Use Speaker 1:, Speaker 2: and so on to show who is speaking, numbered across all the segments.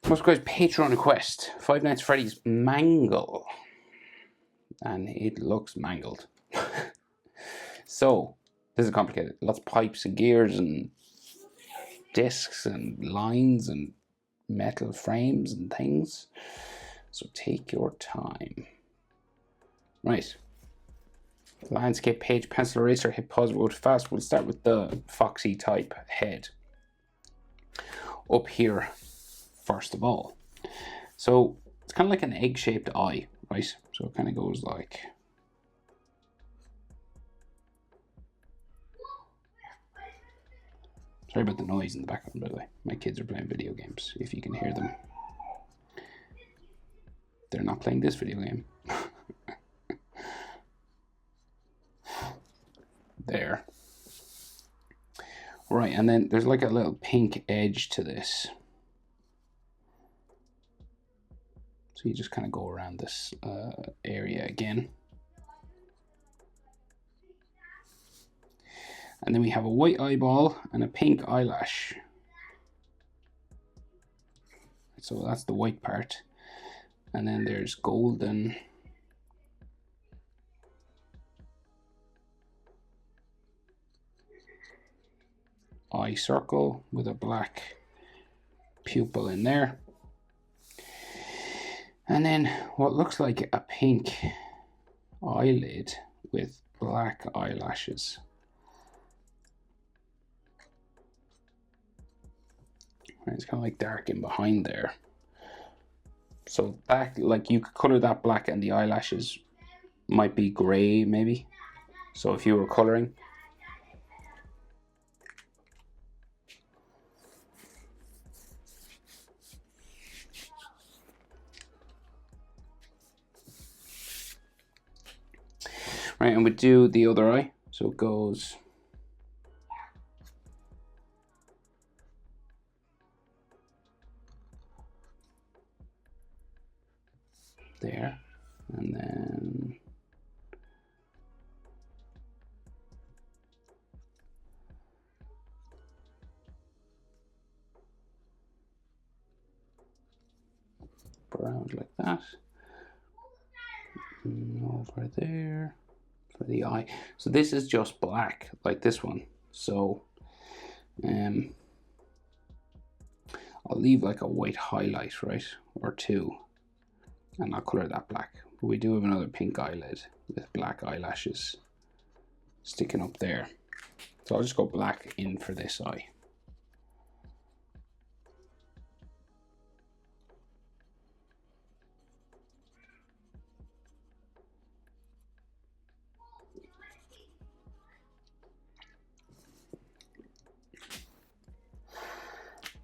Speaker 1: Most guys, Patreon request, Five Nights at Freddy's Mangle. And it looks mangled. So, this is complicated. Lots of pipes and gears and discs and lines and metal frames and things. So take your time. Right. Landscape page, pencil eraser, hit pause, go too fast. We'll start with the foxy type head. Up here, first of all. So it's kind of like an egg-shaped eye, right? So it kind of goes like... Sorry about the noise in the background, by the way. My kids are playing video games, if you can hear them. They're not playing this video game. There. Right, and then there's like a little pink edge to this. So you just kind of go around this area again. And then we have a white eyeball and a pink eyelash. So that's the white part. And then there's golden eye circle with a black pupil in there. And then what looks like a pink eyelid with black eyelashes. It's kind of like dark in behind there. So back, like you could color that black and the eyelashes might be gray maybe. So if you were coloring. Right, and we do the other eye. So it goes there, and then around like that, and over there for the eye. So this is just black, like this one. So I'll leave like a white highlight, right, or two, and I'll color that black. But we do have another pink eyelid with black eyelashes sticking up there. So I'll just go black in for this eye.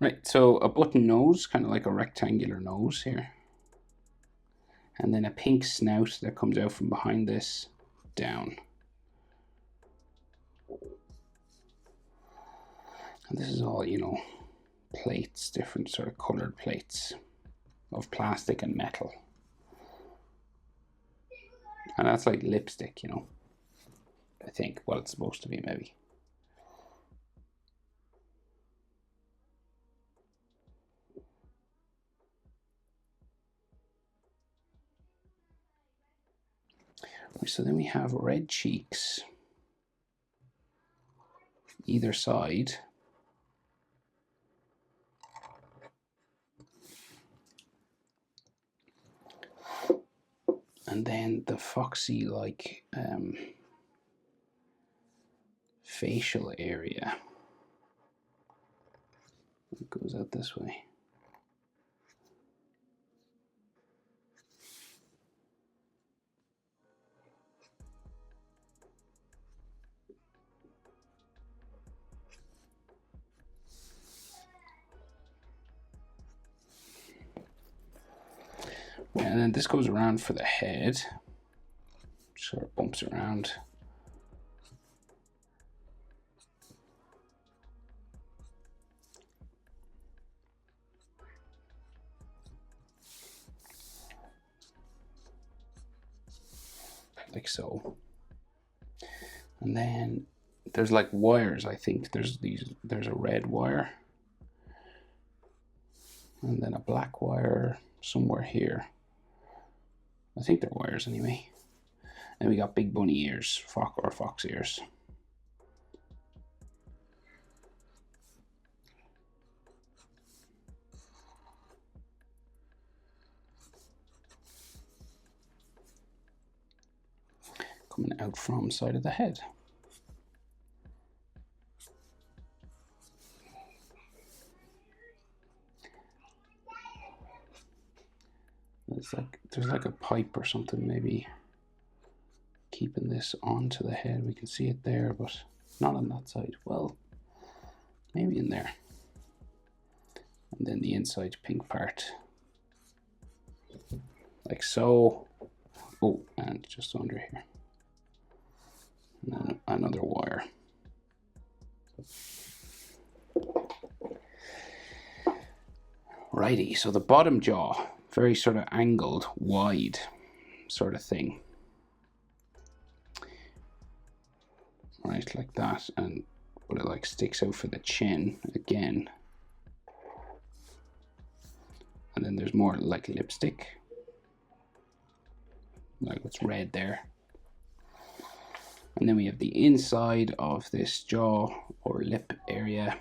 Speaker 1: Right, so a button nose, kind of like a rectangular nose here. And then a pink snout that comes out from behind this down. And this is all, you know, plates, different sort of colored plates of plastic and metal. And that's like lipstick, you know, I think. Well, it's supposed to be maybe. So then we have red cheeks either side. And then the foxy like facial area. It goes out this way. And then this goes around for the head. Sort of bumps around. Like so. And then there's like wires, I think. There's a red wire. And then a black wire somewhere here. I think they're wires anyway. And we got big bunny ears, fox ears. Coming out from side of the head. There's like a pipe or something maybe keeping this onto the head. We can see it there, but not on that side. Well, maybe in there. And then the inside pink part. Like so. Oh, and just under here. And then another wire. Righty, so the bottom jaw, very sort of angled, wide sort of thing. Right, like that, but it like sticks out for the chin again. And then there's more like lipstick, like what's red there. And then we have the inside of this jaw or lip area.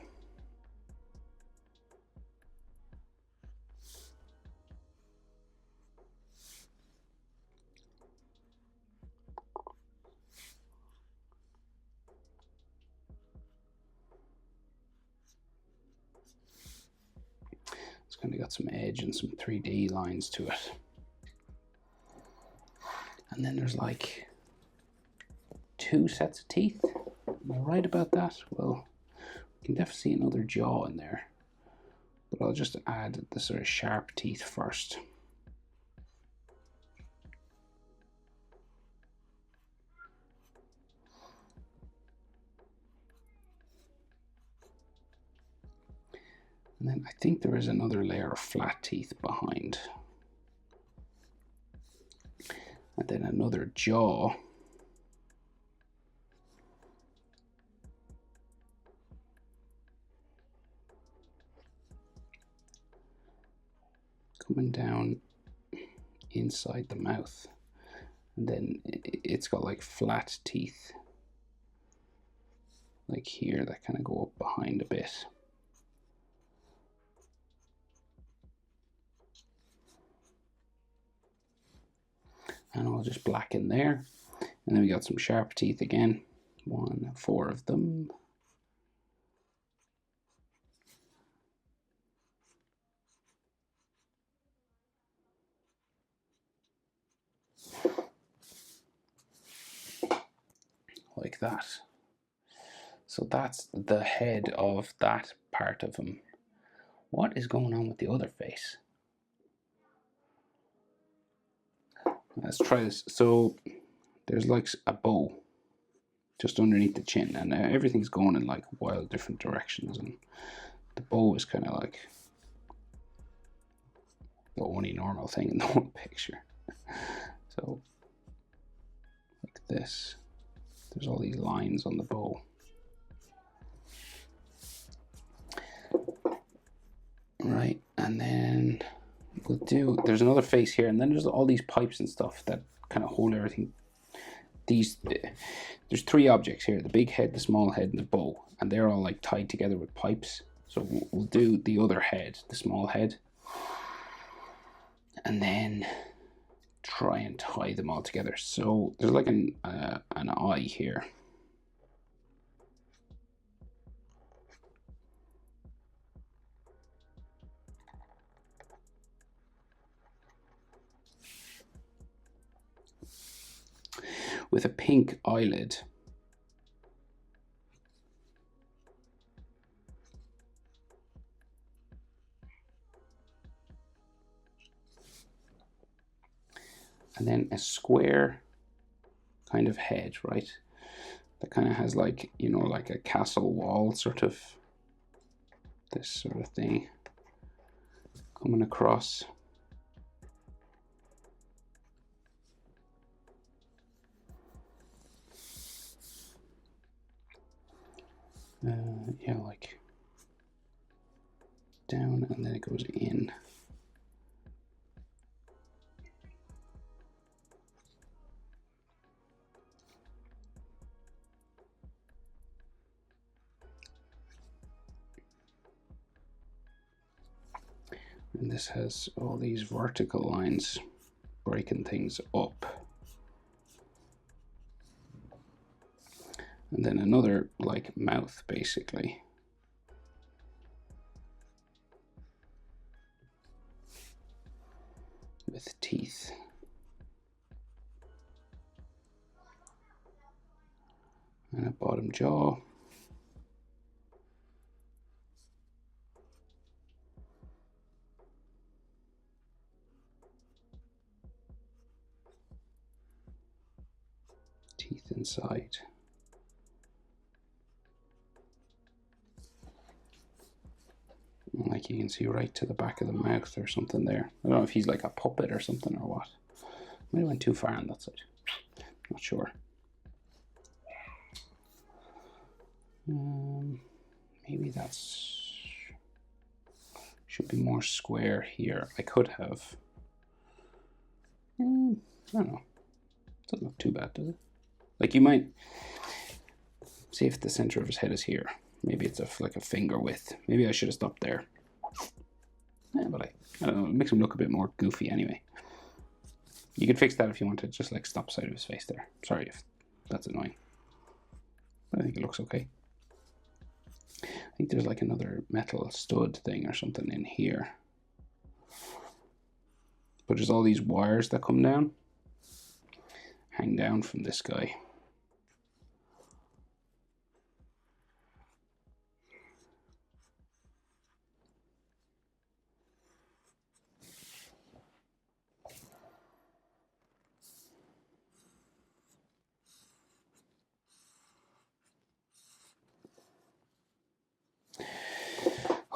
Speaker 1: It's kind of got some edge and some 3D lines to it. And then there's like 2 sets of teeth. Am I right about that? Well, you can definitely see another jaw in there. But I'll just add the sort of sharp teeth first. And then I think there is another layer of flat teeth behind. And then another jaw. Coming down inside the mouth. And then it's got like flat teeth. Like here that kind of go up behind a bit. And I'll just blacken there. And then we got some sharp teeth again. 4 of them. Like that. So that's the head of that part of him. What is going on with the other face? Let's try this. So there's like a bow just underneath the chin, and everything's going in like wild different directions, and the bow is kind of like the only normal thing in the whole picture. So like this, there's all these lines on the bow. Right, and then there's another face here, and then there's all these pipes and stuff that kind of hold everything. There's 3 objects here: the big head, the small head, and the bow, and they're all like tied together with pipes. So we'll do the other head, the small head, and then try and tie them all together. So there's like an eye here. With a pink eyelid. And then a square kind of head, right? That kind of has like, you know, like a castle wall sort of, this sort of thing coming across. Yeah, like down and then it goes in. And this has all these vertical lines breaking things up. And then another like mouth basically. With teeth. And a bottom jaw. Teeth inside. Like you can see right to the back of the mouth or something there. I don't know if he's like a puppet or something or what. Might have went too far on that side. Not sure. Maybe that's should be more square here. I could have. I don't know. Doesn't look too bad, does it? Like you might see if the center of his head is here. Maybe it's like a finger width. Maybe I should have stopped there. Yeah, but I don't know. It makes him look a bit more goofy anyway. You could fix that if you wanted, just like stop side of his face there. Sorry if that's annoying. But I think it looks okay. I think there's like another metal stud thing or something in here. But there's all these wires that come down, hang down from this guy.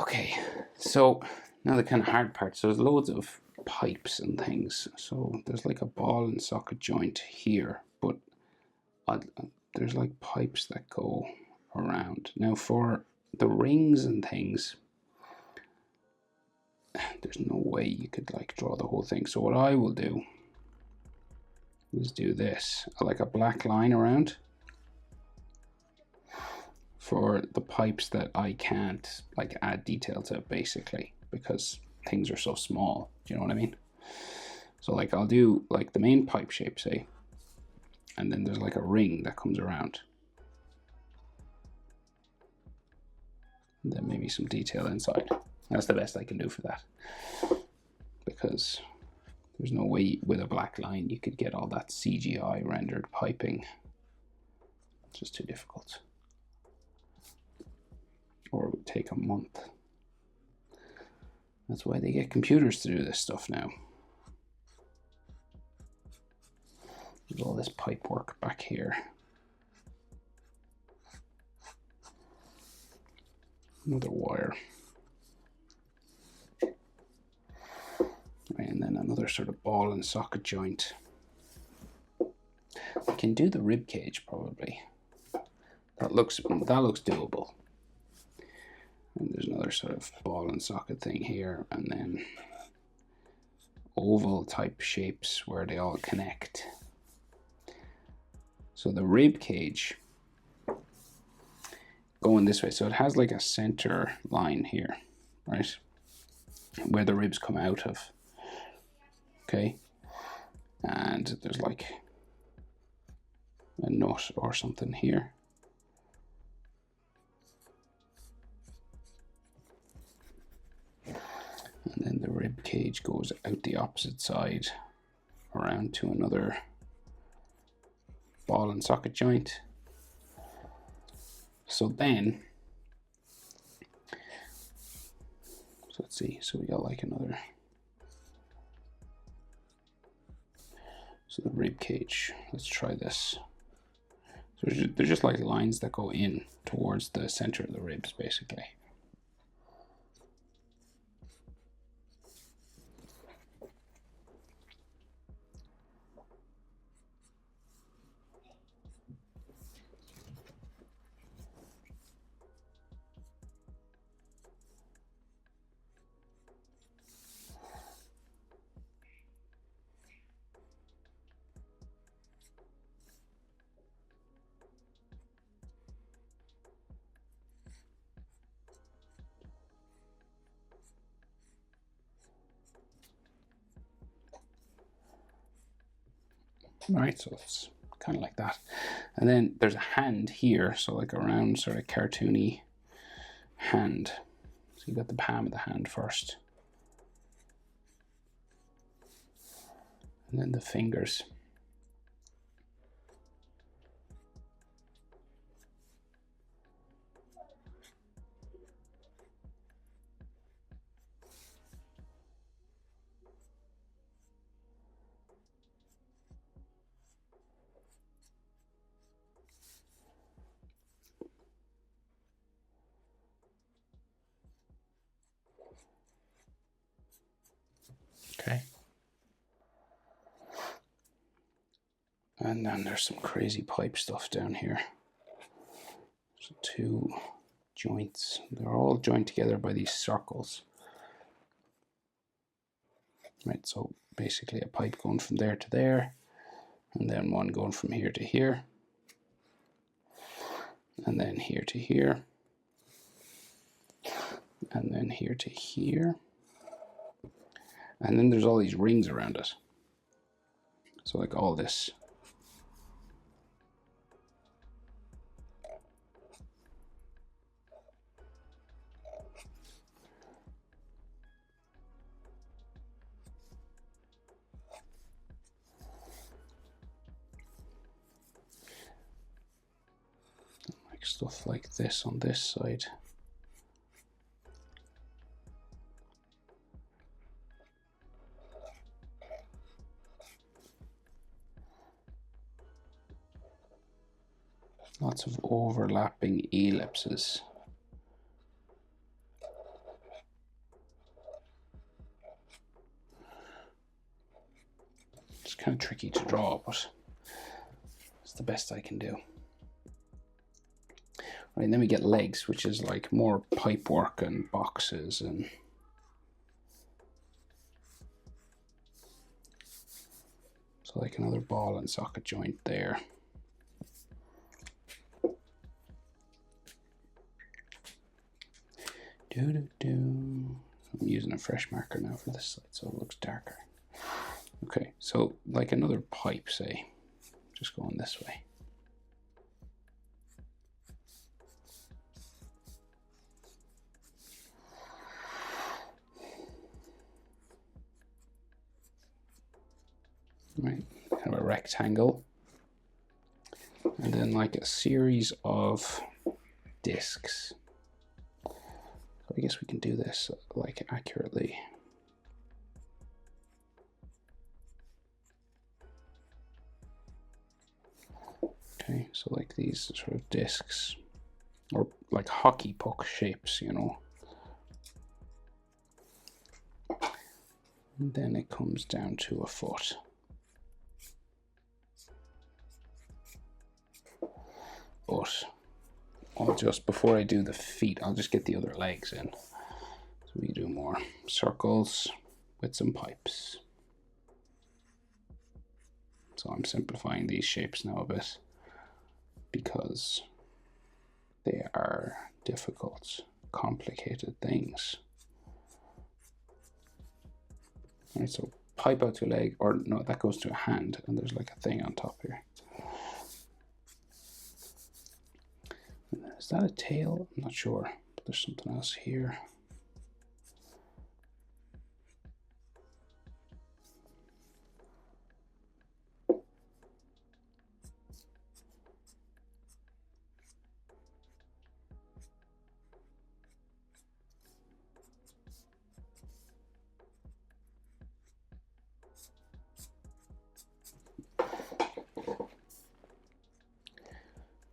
Speaker 1: Okay, so now the kind of hard part. So there's loads of pipes and things. So there's like a ball and socket joint here, but there's like pipes that go around. Now for the rings and things, there's no way you could like draw the whole thing. So what I will do is do this, like a black line around for the pipes that I can't like add detail to basically because things are so small. Do you know what I mean? So like I'll do like the main pipe shape, say, and then there's like a ring that comes around. And then maybe some detail inside. That's the best I can do for that. Because there's no way with a black line you could get all that CGI rendered piping. It's just too difficult. Or it would take a month. That's why they get computers to do this stuff now. There's all this pipe work back here. Another wire. And then another sort of ball and socket joint. I can do the rib cage probably. That looks doable. And there's another sort of ball and socket thing here, and then oval type shapes where they all connect. So the rib cage going this way, so it has like a center line here, right, where the ribs come out of. Okay, and there's like a nut or something here. And then the rib cage goes out the opposite side around to another ball and socket joint. So then, so let's see, so we got like another, so the rib cage, let's try this. So they're just like lines that go in towards the center of the ribs basically. Right, so it's kind of like that. And then there's a hand here, so like a round sort of cartoony hand. So you got the palm of the hand first. And then the fingers. Okay. And then there's some crazy pipe stuff down here. So 2 joints. They're all joined together by these circles. Right, so basically a pipe going from there to there, and then one going from here to here, and then here to here, and then here to here. And then there's all these rings around it. So like all this. Like stuff like this on this side. Lots of overlapping ellipses. It's kind of tricky to draw, but it's the best I can do. Right, and then we get legs, which is like more pipe work and boxes and so like another ball and socket joint there. I'm using a fresh marker now for this side so it looks darker. Okay, so like another pipe, say, just going this way. Right, kind of a rectangle. And then like a series of discs. So I guess we can do this like accurately. Okay, so like these sort of discs, or like hockey puck shapes, you know. And then it comes down to a foot. But I'll just, before I do the feet, I'll just get the other legs in. So we do more circles with some pipes. So I'm simplifying these shapes now a bit because they are difficult, complicated things. All right, so pipe out to a leg, or no, that goes to a hand, and there's like a thing on top here. Is that a tail? I'm not sure, but there's something else here.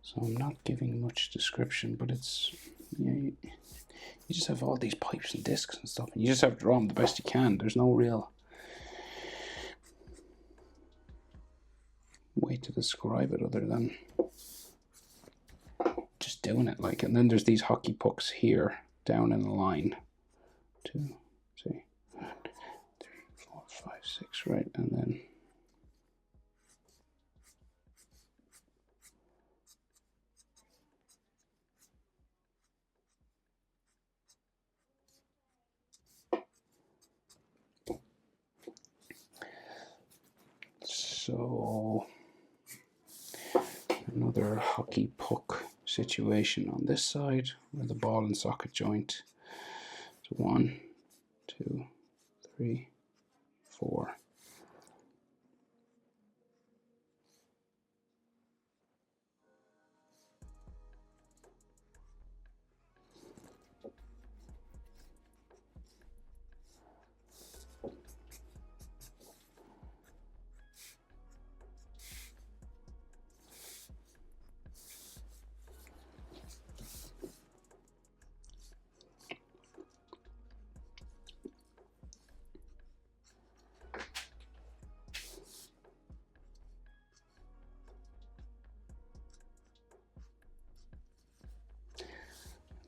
Speaker 1: So I'm not giving much description, but it's, you just have all these pipes and discs and stuff, and you just have to draw them the best you can. There's no real way to describe it other than just doing it. Like, and then there's these hockey pucks here down in a line. 2, 3, 4, 5, 6, right, and then So another hockey puck situation on this side with the ball and socket joint. So 1, 2, 3, 4.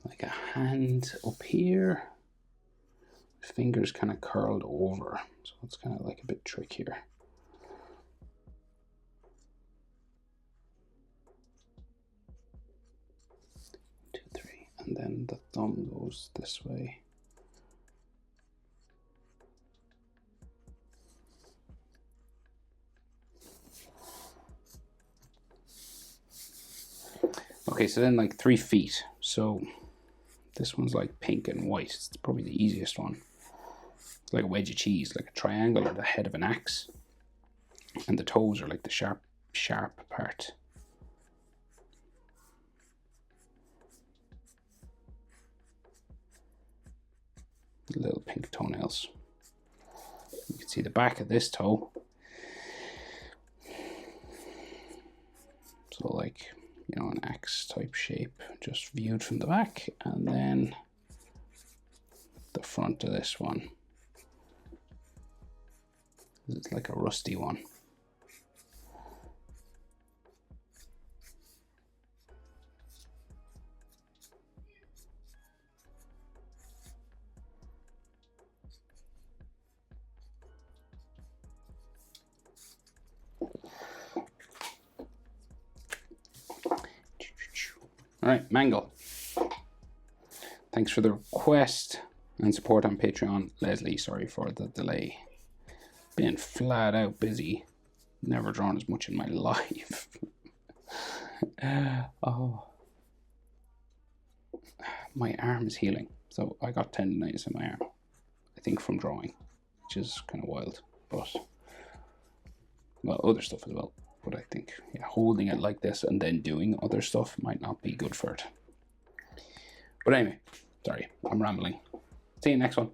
Speaker 1: Like a hand up here, fingers kind of curled over, so it's kind of like a bit trickier. Two, three, and then the thumb goes this way. Okay, so then like 3 feet. So this one's like pink and white. It's probably the easiest one. It's like a wedge of cheese, like a triangle or the head of an axe. And the toes are like the sharp part. Little pink toenails. You can see the back of this toe. So like, you know, an axe type shape, just viewed from the back, and then the front of this one. It's like a rusty one. All right, Mangle. Thanks for the request and support on Patreon. Leslie, sorry for the delay. Been flat out busy. Never drawn as much in my life. Oh. My arm is healing. So I got tendonitis in my arm. I think from drawing, which is kind of wild. But, well, other stuff as well. But I think, yeah, holding it like this and then doing other stuff might not be good for it. But anyway, sorry, I'm rambling. See you next one.